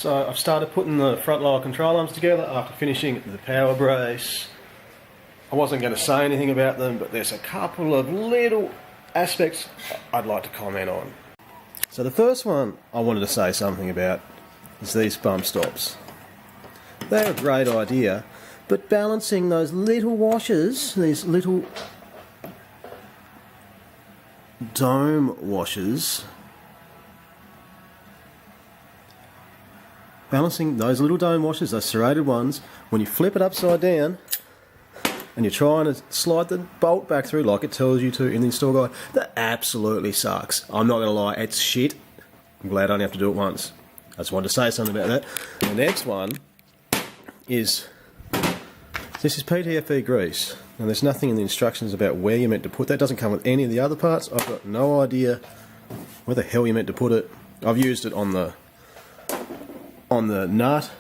So I've started putting the front lower control arms together after finishing the power brace. I wasn't going to say anything about them, but there's a couple of little aspects I'd like to comment on. So the first one I wanted to say something about is these bump stops. They're a great idea, but balancing those little washers, these little dome washers, balancing those little dome washers, those serrated ones, when you flip it upside down and you're trying to slide the bolt back through like it tells you to in the install guide, that absolutely sucks. I'm not going to lie, it's shit. I'm glad I only have to do it once. I just wanted to say something about that. The next one is, this is PTFE grease. Now there's nothing in the instructions about where you're meant to put that. It doesn't come with any of the other parts. I've got no idea where the hell you're meant to put it. I've used it on the nut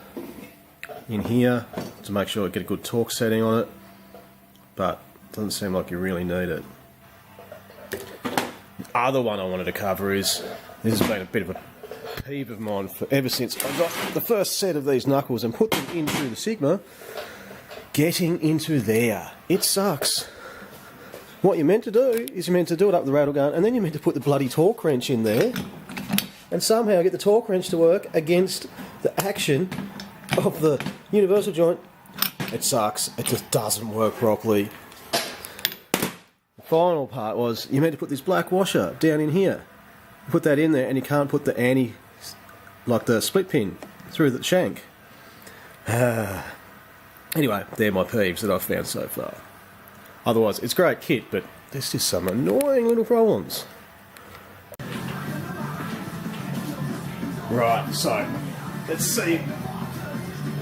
in here to make sure I get a good torque setting on it, but it doesn't seem like you really need it. The other one I wanted to cover is, this has been a bit of a peeve of mine ever since I got the first set of these knuckles and put them in through the Sigma, getting into there. It sucks. What you're meant to do is you're meant to do it up the rattle gun, and then you're meant to put the bloody torque wrench in there and somehow get the torque wrench to work against the action of the universal joint. It sucks. It just doesn't work properly. The final part was you're meant to put this black washer down in here. Put that in there and you can't put the like the split pin through the shank. Anyway, they're my peeves that I've found so far. Otherwise, it's great kit, but there's just some annoying little problems. Right, so let's see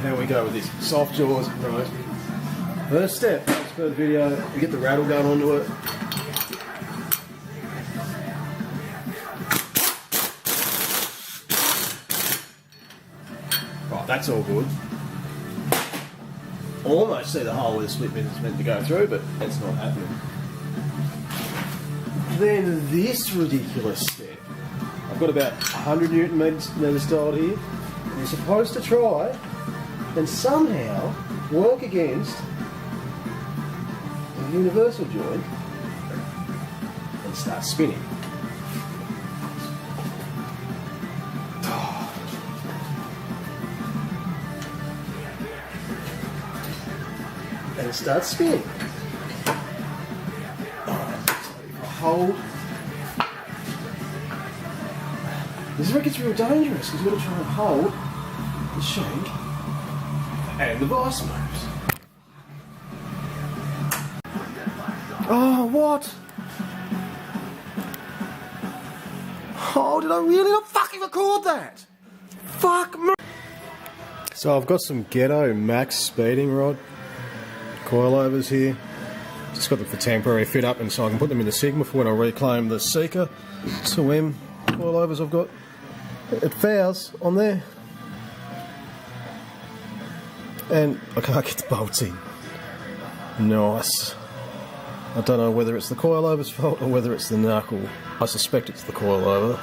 how we go with this. Soft jaws, right. First step, as per the video, we get the rattle gun onto it. Right, that's all good. Almost see the hole where the split pin is meant to go through, but that's not happening. Then this ridiculous step. I've got about 100 Newton meters dialed here. And you're supposed to try and somehow work against the universal joint and start spinning. And it starts spinning. Hold. This is where it gets real dangerous, because you've got to try and hold the shank and the vice moves. Oh, what? Oh, did I really not fucking record that? Fuck me. So I've got some Ghetto Max speeding rod coilovers here. Just got them for temporary fit up, and so I can put them in the Sigma for when I reclaim the Seeker 2M coilovers I've got. It fouls on there. And I can't get the bolts in. Nice. I don't know whether it's the coilover's fault or whether it's the knuckle. I suspect it's the coilover.